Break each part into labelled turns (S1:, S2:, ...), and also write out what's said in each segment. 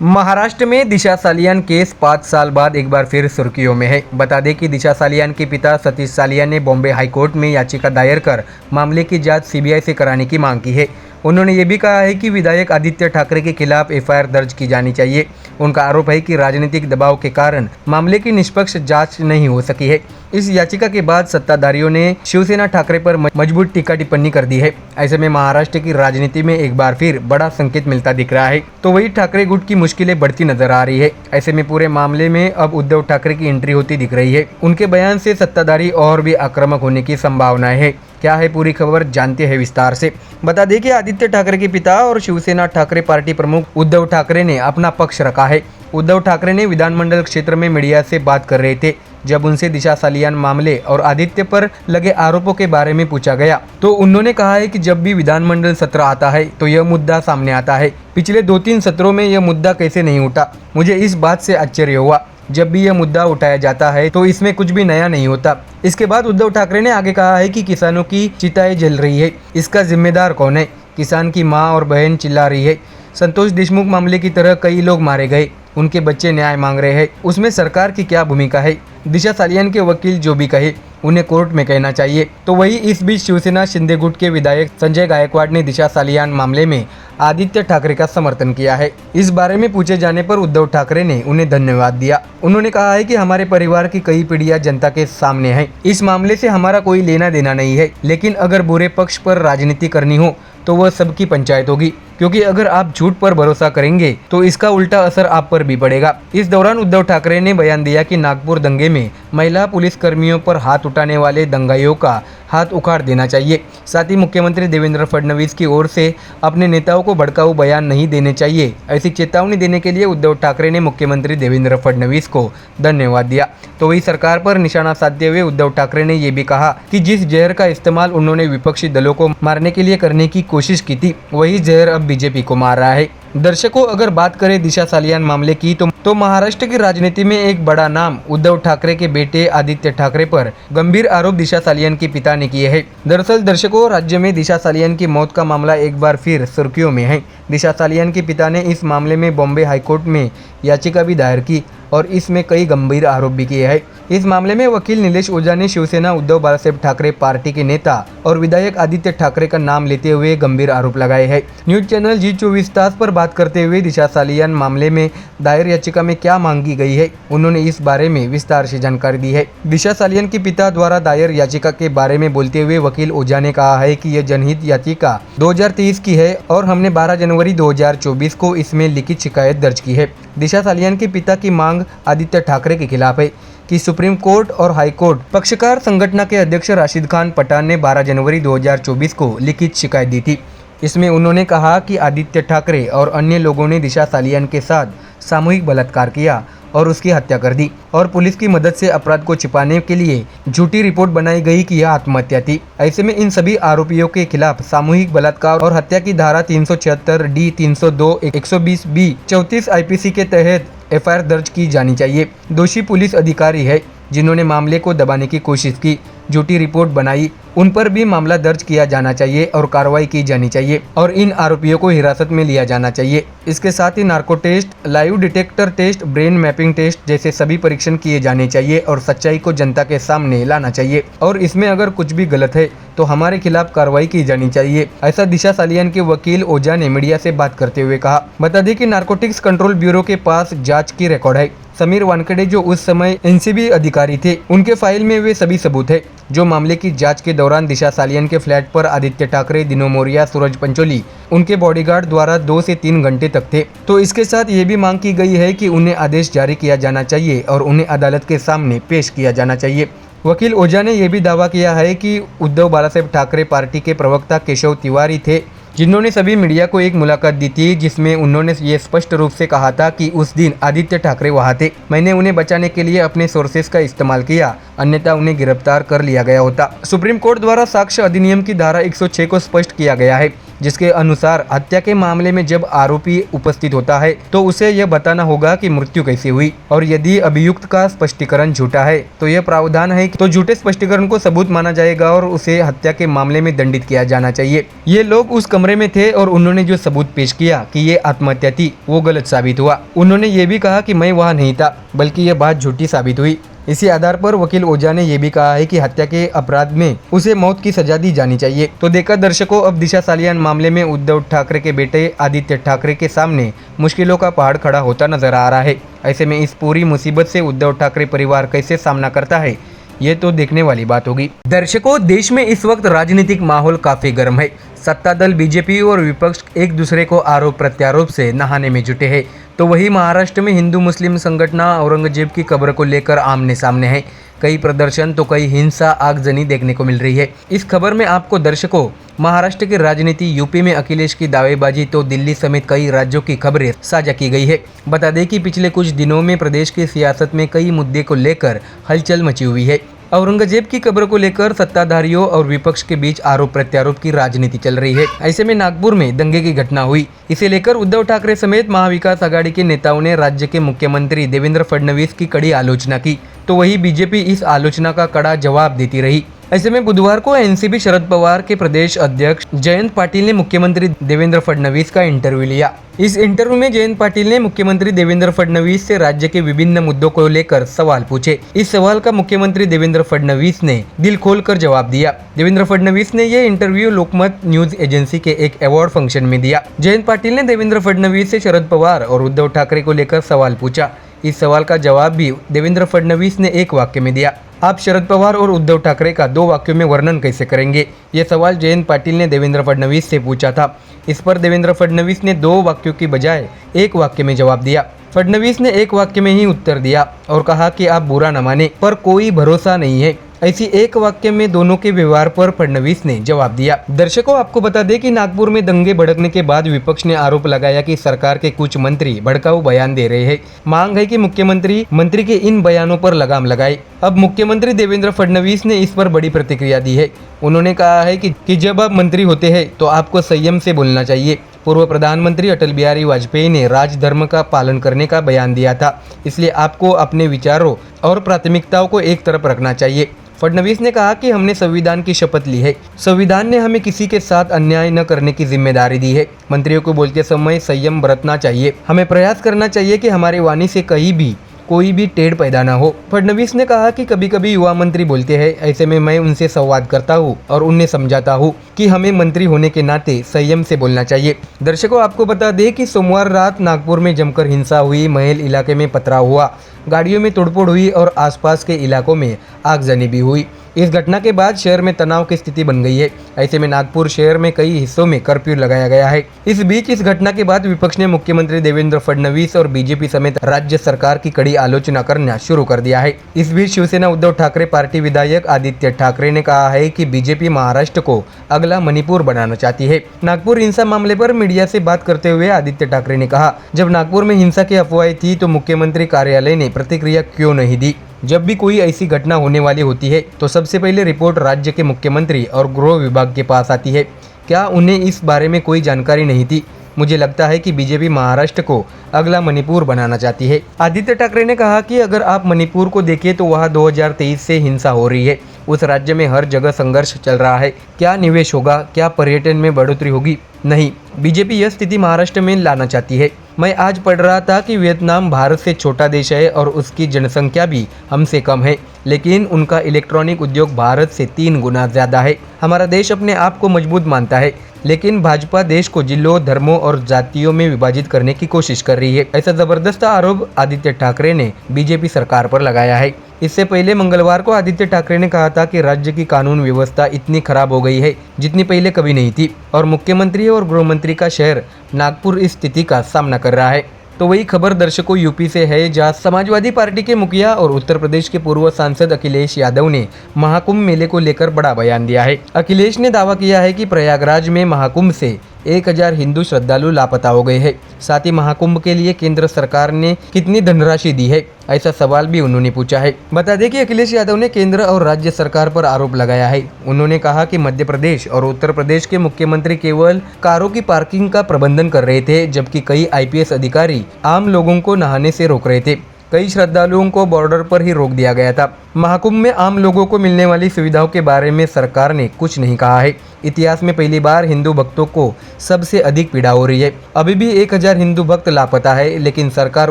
S1: महाराष्ट्र में दिशा सालियान केस 5 साल बाद एक बार फिर सुर्खियों में है। बता दें कि दिशा सालियान के पिता सतीश सालियान ने बॉम्बे हाईकोर्ट में याचिका दायर कर मामले की जांच सीबीआई से कराने की मांग की है। उन्होंने ये भी कहा है कि विधायक आदित्य ठाकरे के खिलाफ एफआईआर दर्ज की जानी चाहिए। उनका आरोप है कि राजनीतिक दबाव के कारण मामले की निष्पक्ष जांच नहीं हो सकी है। इस याचिका के बाद सत्ताधारियों ने शिवसेना ठाकरे पर मजबूत टीका टिप्पणी कर दी है। ऐसे में महाराष्ट्र की राजनीति में एक बार फिर बड़ा संकेत मिलता दिख रहा है। तो वही ठाकरे गुट की मुश्किलें बढ़ती नजर आ रही है। ऐसे में पूरे मामले में अब उद्धव ठाकरे की एंट्री होती दिख रही है। उनके बयान से सत्ताधारी और भी आक्रामक होने की संभावनाएं है। क्या है पूरी खबर, जानते हैं विस्तार से। बता दें कि आदित्य ठाकरे के पिता और शिवसेना ठाकरे पार्टी प्रमुख उद्धव ठाकरे ने अपना पक्ष रखा है। उद्धव ठाकरे ने विधानमंडल क्षेत्र में मीडिया से बात कर रहे थे। जब उनसे दिशा सालियान मामले और आदित्य पर लगे आरोपों के बारे में पूछा गया तो उन्होंने कहा है कि जब भी विधानमंडल सत्र आता है तो यह मुद्दा सामने आता है। पिछले 2-3 सत्रों में यह मुद्दा कैसे नहीं उठा, मुझे इस बात से आश्चर्य हुआ। जब भी यह मुद्दा उठाया जाता है तो इसमें कुछ भी नया नहीं होता। इसके बाद उद्धव ठाकरे ने आगे कहा है कि किसानों की चिताएं जल रही है, इसका जिम्मेदार कौन है? किसान की मां और बहन चिल्ला रही है। संतोष देशमुख मामले की तरह कई लोग मारे गए, उनके बच्चे न्याय मांग रहे हैं, उसमें सरकार की क्या भूमिका है? दिशा सालियान के वकील जो भी कहे उन्हें कोर्ट में कहना चाहिए। तो वही इस बीच शिवसेना शिंदे गुट के विधायक संजय गायकवाड़ ने दिशा सालियान मामले में आदित्य ठाकरे का समर्थन किया है। इस बारे में पूछे जाने पर उद्धव ठाकरे ने उन्हें धन्यवाद दिया। उन्होंने कहा है कि हमारे परिवार की कई पीढ़ियां जनता के सामने हैं, इस मामले से हमारा कोई लेना देना नहीं है, लेकिन अगर बुरे पक्ष पर राजनीति करनी हो तो वह सबकी पंचायत होगी, क्योंकि अगर आप झूठ पर भरोसा करेंगे तो इसका उल्टा असर आप पर भी पड़ेगा। इस दौरान उद्धव ठाकरे ने बयान दिया कि नागपुर दंगे में महिला पुलिस कर्मियों पर हाथ उठाने वाले दंगाइयों का हाथ उखाड़ देना चाहिए। साथ ही मुख्यमंत्री देवेंद्र फडणवीस की ओर से अपने नेताओं को भड़काऊ बयान नहीं देने चाहिए, ऐसी चेतावनी देने के लिए उद्धव ठाकरे ने मुख्यमंत्री देवेंद्र फडणवीस को धन्यवाद दिया। तो वही सरकार पर निशाना साधते हुए उद्धव ठाकरे ने ये भी कहा कि जिस जहर का इस्तेमाल उन्होंने विपक्षी दलों को मारने के लिए करने की कोशिश की थी, वही जहर अब बीजेपी को मार रहा है। दर्शकों, अगर बात करें दिशा सालियान मामले की तो महाराष्ट्र की राजनीति में एक बड़ा नाम उद्धव ठाकरे के बेटे आदित्य ठाकरे पर गंभीर आरोप दिशा सालियान के पिता ने किए हैं। दरअसल दर्शकों, राज्य में दिशा सालियान की मौत का मामला एक बार फिर सुर्खियों में है। दिशा सालियान के पिता ने इस मामले में बॉम्बे हाईकोर्ट में याचिका भी दायर की और इसमें कई गंभीर आरोप भी किए हैं। इस मामले में वकील नीलेश ओझा ने शिवसेना उद्धव बाळासाहेब ठाकरे पार्टी के नेता और विधायक आदित्य ठाकरे का नाम लेते हुए गंभीर आरोप लगाए हैं। न्यूज चैनल जी24 तास पर बात करते हुए दिशा सालियान मामले में दायर याचिका में क्या मांगी गई है, उन्होंने इस बारे में विस्तार से जानकारी दी है। दिशा सालियान के पिता द्वारा दायर याचिका के बारे में बोलते हुए वकील ओझा ने कहा है कि यह जनहित याचिका 2023 की है और हमने 12 जनवरी 2024 को इसमें लिखित शिकायत दर्ज की है। दिशा सालियान के पिता की मांग आदित्य ठाकरे के खिलाफ है कि सुप्रीम कोर्ट और हाई कोर्ट पक्षकार संगठन के अध्यक्ष राशिद खान पठान ने 12 जनवरी 2024 को लिखित शिकायत दी थी। इसमें उन्होंने कहा कि आदित्य ठाकरे और अन्य लोगों ने दिशा सालियान के साथ सामूहिक बलात्कार किया और उसकी हत्या कर दी और पुलिस की मदद से अपराध को छिपाने के लिए झूठी रिपोर्ट बनाई गई कि यह आत्महत्या थी। ऐसे में इन सभी आरोपियों के खिलाफ सामूहिक बलात्कार और हत्या की धारा 376 डी 302 120 बी 34 आईपीसी के तहत एफआईआर दर्ज की जानी चाहिए। दोषी पुलिस अधिकारी है जिन्होंने मामले को दबाने की कोशिश की, झूठी रिपोर्ट बनाई, उन पर भी मामला दर्ज किया जाना चाहिए और कार्रवाई की जानी चाहिए और इन आरोपियों को हिरासत में लिया जाना चाहिए। इसके साथ ही narco test, lie detector test, brain mapping test जैसे सभी परीक्षण किए जाने चाहिए और सच्चाई को जनता के सामने लाना चाहिए और इसमें अगर कुछ भी गलत है तो हमारे खिलाफ कार्रवाई की जानी चाहिए, ऐसा दिशा सालियान के वकील ओझा ने मीडिया से बात करते हुए कहा। बता दें कि नार्कोटिक्स कंट्रोल ब्यूरो के पास जांच की रिकॉर्ड है। समीर वानखेड़े जो उस समय एनसीबी अधिकारी थे, उनके फाइल में वे सभी सबूत है जो मामले की जांच के दौरान दिशा सालियान के फ्लैट पर आदित्य ठाकरे, दिनो मोरिया, सूरज पंचोली उनके बॉडीगार्ड द्वारा 2 से 3 घंटे तक थे। तो इसके साथ ये भी मांग की गई है कि उन्हें आदेश जारी किया जाना चाहिए और उन्हें अदालत के सामने पेश किया जाना चाहिए। वकील ओझा ने यह भी दावा किया है कि उद्धव बाळासाहेब ठाकरे पार्टी के प्रवक्ता केशव तिवारी थे जिन्होंने सभी मीडिया को एक मुलाकात दी थी, जिसमें उन्होंने ये स्पष्ट रूप से कहा था कि उस दिन आदित्य ठाकरे वहां थे। मैंने उन्हें बचाने के लिए अपने सोर्सेस का इस्तेमाल किया, अन्यथा उन्हें गिरफ्तार कर लिया गया होता। सुप्रीम कोर्ट द्वारा साक्ष्य अधिनियम की धारा 106 को स्पष्ट किया गया है, जिसके अनुसार हत्या के मामले में जब आरोपी उपस्थित होता है तो उसे यह बताना होगा कि मृत्यु कैसे हुई, और यदि अभियुक्त का स्पष्टीकरण झूठा है तो यह प्रावधान है तो झूठे स्पष्टीकरण को सबूत माना जाएगा और उसे हत्या के मामले में दंडित किया जाना चाहिए। ये लोग उस कमरे में थे और उन्होंने जो सबूत पेश किया कि ये आत्महत्या थी वो गलत साबित हुआ। उन्होंने ये भी कहा कि मैं वहाँ नहीं था, बल्कि यह बात झूठी साबित हुई। इसी आधार पर वकील ओझा ने यह भी कहा है कि हत्या के अपराध में उसे मौत की सजा दी जानी चाहिए। तो देखा दर्शकों, अब दिशा सालियान मामले में उद्धव ठाकरे के बेटे आदित्य ठाकरे के सामने मुश्किलों का पहाड़ खड़ा होता नजर आ रहा है। ऐसे में इस पूरी मुसीबत से उद्धव ठाकरे परिवार कैसे सामना करता है, ये तो देखने वाली बात होगी। दर्शकों, देश में इस वक्त राजनीतिक माहौल काफी गर्म है। सत्ता दल बीजेपी और विपक्ष एक दूसरे को आरोप प्रत्यारोप से नहाने में जुटे हैं। तो वही महाराष्ट्र में हिंदू मुस्लिम संगठन औरंगजेब की कब्र को लेकर आमने सामने है। कई प्रदर्शन तो कई हिंसा आगजनी देखने को मिल रही है। इस खबर में आपको दर्शकों महाराष्ट्र की राजनीति, यूपी में अखिलेश की दावेबाजी तो दिल्ली समेत कई राज्यों की खबरें साझा की गई है। बता दें कि पिछले कुछ दिनों में प्रदेश की सियासत में कई मुद्दे को लेकर हलचल मची हुई है। औरंगजेब की कब्र को लेकर सत्ताधारियों और विपक्ष के बीच आरोप प्रत्यारोप की राजनीति चल रही है। ऐसे में नागपुर में दंगे की घटना हुई। इसे लेकर उद्धव ठाकरे समेत महाविकास आघाड़ी के नेताओं ने राज्य के मुख्यमंत्री देवेंद्र फडणवीस की कड़ी आलोचना की। तो वही बीजेपी इस आलोचना का कड़ा जवाब देती रही। ऐसे में बुधवार को एनसीपी शरद पवार के प्रदेश अध्यक्ष जयंत पाटिल ने मुख्यमंत्री देवेंद्र फडणवीस का इंटरव्यू लिया। इस इंटरव्यू में जयंत पाटिल ने मुख्यमंत्री देवेंद्र फडणवीस से राज्य के विभिन्न मुद्दों को लेकर सवाल पूछे। इस सवाल का मुख्यमंत्री देवेंद्र फडणवीस ने दिल खोलकर जवाब दिया। देवेंद्र फडणवीस ने यह इंटरव्यू लोकमत न्यूज एजेंसी के एक अवार्ड फंक्शन में दिया। जयंत पाटिल ने देवेंद्र फडणवीस से शरद पवार और उद्धव ठाकरे को लेकर सवाल पूछा। इस सवाल का जवाब भी देवेंद्र फडणवीस ने एक वाक्य में दिया। आप शरद पवार और उद्धव ठाकरे का 2 वाक्यों में वर्णन कैसे करेंगे? ये सवाल जयंत पाटिल ने देवेंद्र फडणवीस से पूछा था। इस पर देवेंद्र फडणवीस ने 2 वाक्यों की बजाय एक वाक्य में जवाब दिया। फडणवीस ने एक वाक्य में ही उत्तर दिया और कहा कि आप बुरा न माने, पर कोई भरोसा नहीं है। ऐसी एक वाक्य में दोनों के व्यवहार पर फडणवीस ने जवाब दिया। दर्शकों, आपको बता दें कि नागपुर में दंगे भड़कने के बाद विपक्ष ने आरोप लगाया कि सरकार के कुछ मंत्री भड़काऊ बयान दे रहे हैं। मांग है कि मुख्यमंत्री मंत्री के इन बयानों पर लगाम लगाए। अब मुख्यमंत्री देवेंद्र फडणवीस ने इस पर बड़ी प्रतिक्रिया दी है। उन्होंने कहा है कि जब आप मंत्री होते हैं तो आपको संयम से बोलना चाहिए। पूर्व प्रधानमंत्री अटल बिहारी वाजपेयी ने राजधर्म का पालन करने का बयान दिया था, इसलिए आपको अपने विचारों और प्राथमिकताओं को एक तरफ रखना चाहिए। फडणवीस ने कहा कि हमने संविधान की शपथ ली है। संविधान ने हमें किसी के साथ अन्याय न करने की जिम्मेदारी दी है। मंत्रियों को बोलते समय संयम बरतना चाहिए। हमें प्रयास करना चाहिए कि हमारे वाणी से कहीं भी कोई भी टेढ़ पैदा ना हो। फडणवीस ने कहा कि कभी कभी युवा मंत्री बोलते हैं, ऐसे में मैं उनसे संवाद करता हूं और उन्हें समझाता हूं कि हमें मंत्री होने के नाते संयम से बोलना चाहिए। दर्शकों, आपको बता दें कि सोमवार रात नागपुर में जमकर हिंसा हुई। महल इलाके में पथराव हुआ, गाड़ियों में तोड़फोड़ हुई और आसपास के इलाकों में आगजनी भी हुई। इस घटना के बाद शहर में तनाव की स्थिति बन गई है। ऐसे में नागपुर शहर में कई हिस्सों में कर्फ्यू लगाया गया है। इस बीच इस घटना के बाद विपक्ष ने मुख्यमंत्री देवेंद्र फडणवीस और बीजेपी समेत राज्य सरकार की कड़ी आलोचना करना शुरू कर दिया है। इस बीच शिवसेना उद्धव ठाकरे पार्टी विधायक आदित्य ठाकरे ने कहा है कि बीजेपी महाराष्ट्र को अगला मणिपुर बनाना चाहती है। नागपुर हिंसा मामले पर मीडिया से बात करते हुए आदित्य ठाकरे ने कहा, जब नागपुर में हिंसा की अफवाहें थी तो मुख्यमंत्री कार्यालय ने प्रतिक्रिया क्यों नहीं दी? जब भी कोई ऐसी घटना होने वाली होती है तो सबसे पहले रिपोर्ट राज्य के मुख्यमंत्री और गृह विभाग के पास आती है। क्या उन्हें इस बारे में कोई जानकारी नहीं थी? मुझे लगता है कि बीजेपी महाराष्ट्र को अगला मणिपुर बनाना चाहती है। आदित्य ठाकरे ने कहा कि अगर आप मणिपुर को देखें तो वहां 2023 से हिंसा हो रही है। उस राज्य में हर जगह संघर्ष चल रहा है। क्या निवेश होगा? क्या पर्यटन में बढ़ोतरी होगी? नहीं, बीजेपी यह स्थिति महाराष्ट्र में लाना चाहती है। मैं आज पढ़ रहा था कि वियतनाम भारत से छोटा देश है और उसकी जनसंख्या भी हमसे कम है, लेकिन उनका इलेक्ट्रॉनिक उद्योग भारत से 3 गुना ज़्यादा है। हमारा देश अपने आप को मजबूत मानता है, लेकिन भाजपा देश को जिलों, धर्मों और जातियों में विभाजित करने की कोशिश कर रही है। ऐसा जबरदस्त आरोप आदित्य ठाकरे ने बीजेपी सरकार पर लगाया है। इससे पहले मंगलवार को आदित्य ठाकरे ने कहा था कि राज्य की कानून व्यवस्था इतनी खराब हो गई है जितनी पहले कभी नहीं थी और मुख्यमंत्री और गृह मंत्री का शहर नागपुर इस स्थिति का सामना कर रहा है। तो वही खबर दर्शकों यूपी से है, जहां समाजवादी पार्टी के मुखिया और उत्तर प्रदेश के पूर्व सांसद अखिलेश यादव ने महाकुंभ मेले को लेकर बड़ा बयान दिया है। अखिलेश ने दावा किया है कि प्रयागराज में महाकुंभ से 1000 हिंदू श्रद्धालु लापता हो गए हैं। साथ ही महाकुंभ के लिए केंद्र सरकार ने कितनी धनराशि दी है, ऐसा सवाल भी उन्होंने पूछा है। बता दें कि अखिलेश यादव ने केंद्र और राज्य सरकार पर आरोप लगाया है। उन्होंने कहा कि मध्य प्रदेश और उत्तर प्रदेश के मुख्यमंत्री केवल कारों की पार्किंग का प्रबंधन कर रहे थे, जबकि कई IPS अधिकारी आम लोगों को नहाने से रोक रहे थे। कई श्रद्धालुओं को बॉर्डर पर ही रोक दिया गया था। महाकुंभ में आम लोगों को मिलने वाली सुविधाओं के बारे में सरकार ने कुछ नहीं कहा है। इतिहास में पहली बार हिंदू भक्तों को सबसे अधिक पीड़ा हो रही है। अभी भी 1000 हिंदू भक्त लापता है, लेकिन सरकार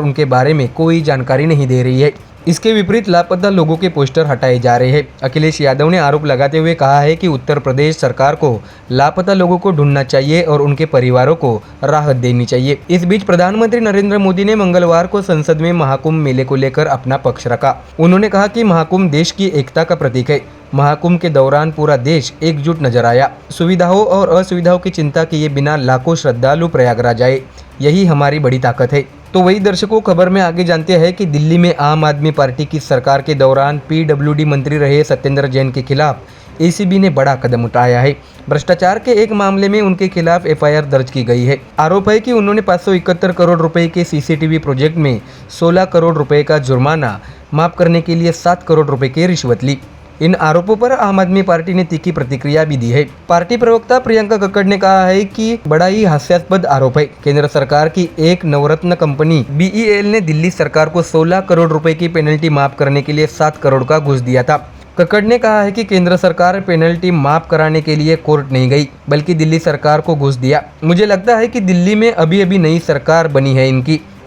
S1: उनके बारे में कोई जानकारी नहीं दे रही है। इसके विपरीत लापता लोगों के पोस्टर हटाए जा रहे हैं। अखिलेश यादव ने आरोप लगाते हुए कहा है कि उत्तर प्रदेश सरकार को लापता लोगों को ढूंढना चाहिए और उनके परिवारों को राहत देनी चाहिए। इस बीच प्रधानमंत्री नरेंद्र मोदी ने मंगलवार को संसद में महाकुंभ मेले को लेकर अपना पक्ष रखा। उन्होंने कहा कि महाकुंभ देश की एकता का प्रतीक है। महाकुंभ के दौरान पूरा देश एकजुट नजर आया। सुविधाओं और असुविधाओं की चिंता किए बिना लाखों श्रद्धालु प्रयागराज आए। यही हमारी बड़ी ताकत है। तो वही दर्शकों, खबर में आगे जानते हैं कि दिल्ली में आम आदमी पार्टी की सरकार के दौरान PWD मंत्री रहे सत्येंद्र जैन के खिलाफ ACB ने बड़ा कदम उठाया है। भ्रष्टाचार के एक मामले में उनके खिलाफ FIR दर्ज की गई है। आरोप है कि उन्होंने 571 करोड़ रुपए के CCTV प्रोजेक्ट में 16 करोड़ रुपए का जुर्माना माफ करने के लिए 7 करोड़ रुपए की रिश्वत ली। इन आरोपों पर आम आदमी पार्टी ने तीखी प्रतिक्रिया भी दी है। पार्टी प्रवक्ता प्रियंका कक्कड़ ने कहा है कि बड़ा ही हास्यास्पद आरोप है। केंद्र सरकार की एक नवरत्न कंपनी BEL ने दिल्ली सरकार को 16 करोड़ रुपए की पेनल्टी माफ करने के लिए 7 करोड़ का घूस दिया था। कक्कड़ ने कहा है कि केंद्र सरकार पेनल्टी माफ कराने के लिए कोर्ट नहीं गई, बल्कि दिल्ली सरकार को घूस दिया। मुझे लगता है कि दिल्ली में अभी नई सरकार बनी है,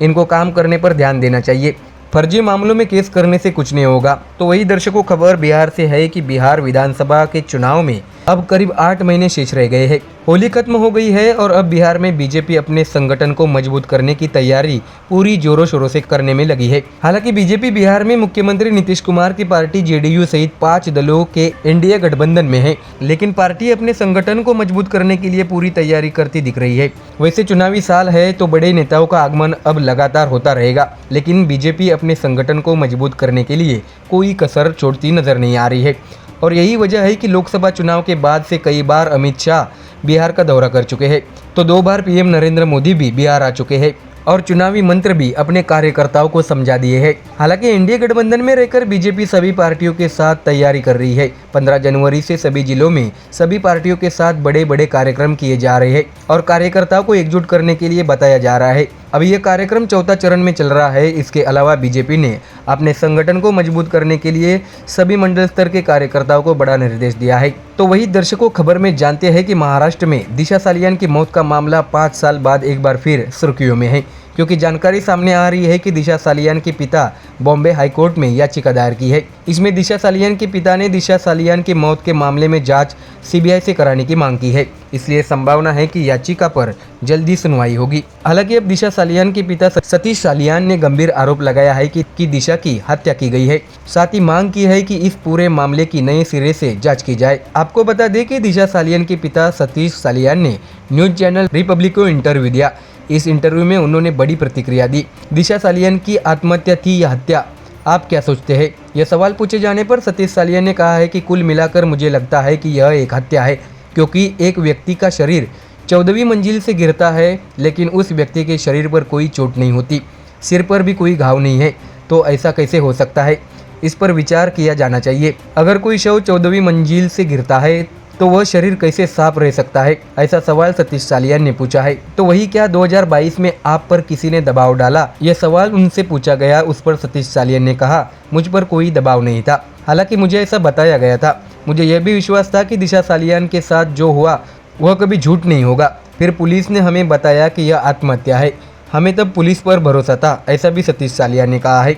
S1: इनको काम करने पर ध्यान देना चाहिए। फर्जी मामलों में केस करने से कुछ नहीं होगा। तो वही दर्शकों, खबर बिहार से है कि बिहार विधानसभा के चुनाव में अब करीब 8 महीने शेष रह गए हैं। होली खत्म हो गई है और अब बिहार में बीजेपी अपने संगठन को मजबूत करने की तैयारी पूरी जोरों शोरों से करने में लगी है। हालांकि बीजेपी बिहार में मुख्यमंत्री नीतीश कुमार की पार्टी JDU सहित 5 दलों के NDA गठबंधन में है, लेकिन पार्टी अपने संगठन को मजबूत करने के लिए पूरी तैयारी करती दिख रही है। वैसे चुनावी साल है तो बड़े नेताओं का आगमन अब लगातार होता रहेगा, लेकिन बीजेपी अपने संगठन को मजबूत करने के लिए कोई कसर छोड़ती नजर नहीं आ रही है। और यही वजह है कि लोकसभा चुनाव के बाद से कई बार अमित शाह बिहार का दौरा कर चुके हैं, तो 2 बार PM नरेंद्र मोदी भी बिहार आ चुके हैं और चुनावी मंत्र भी अपने कार्यकर्ताओं को समझा दिए हैं। हालांकि NDA गठबंधन में रहकर बीजेपी सभी पार्टियों के साथ तैयारी कर रही है। 15 जनवरी से सभी जिलों में सभी पार्टियों के साथ बड़े बड़े कार्यक्रम किए जा रहे हैं और कार्यकर्ताओं को एकजुट करने के लिए बताया जा रहा है। अभी यह कार्यक्रम 4था चरण में चल रहा है। इसके अलावा बीजेपी ने अपने संगठन को मजबूत करने के लिए सभी मंडल स्तर के कार्यकर्ताओं को बड़ा निर्देश दिया है। तो वही दर्शकों, खबर में जानते हैं कि महाराष्ट्र में दिशा सालियान की मौत का मामला 5 साल बाद एक बार फिर सुर्खियों में है, क्योंकि जानकारी सामने आ रही है कि दिशा सालियान के पिता बॉम्बे हाईकोर्ट में याचिका दायर की है। इसमें दिशा सालियान के पिता ने दिशा सालियान की मौत के मामले में जांच CBI से कराने की मांग की है। इसलिए संभावना है कि याचिका पर जल्दी सुनवाई होगी। हालांकि अब दिशा सालियान के पिता सतीश सालियान ने गंभीर आरोप लगाया है कि दिशा की हत्या की गई है। साथ ही मांग की है कि इस पूरे मामले की नए सिरे से जांच की जाए। आपको बता दें कि दिशा सालियान के पिता सतीश सालियान ने न्यूज चैनल रिपब्लिक को इंटरव्यू दिया। इस इंटरव्यू में उन्होंने बड़ी प्रतिक्रिया दी। दिशा सालियान की आत्महत्या थी या हत्या, आप क्या सोचते हैं? यह सवाल पूछे जाने पर सतीश सालियान ने कहा है कि कुल मिलाकर मुझे लगता है कि यह एक हत्या है, क्योंकि एक व्यक्ति का शरीर 14वीं मंजिल से गिरता है, लेकिन उस व्यक्ति के शरीर पर कोई चोट नहीं होती, सिर पर भी कोई घाव नहीं है, तो ऐसा कैसे हो सकता है? इस पर विचार किया जाना चाहिए। अगर कोई शव 14वीं मंजिल से गिरता है तो वह शरीर कैसे साफ रह सकता है? ऐसा सवाल सतीश सालियान ने पूछा है। तो वही क्या 2022 में आप पर किसी ने दबाव डाला? यह सवाल उनसे पूछा गया। उस पर सतीश सालियान ने कहा, मुझ पर कोई दबाव नहीं था, हालांकि मुझे ऐसा बताया गया था। मुझे यह भी विश्वास था कि दिशा सालियान के साथ जो हुआ वह कभी झूठ नहीं होगा। फिर पुलिस ने हमें बताया कि यह आत्महत्या है, हमें तब पुलिस पर भरोसा था, ऐसा भी सतीश सालियान ने कहा है।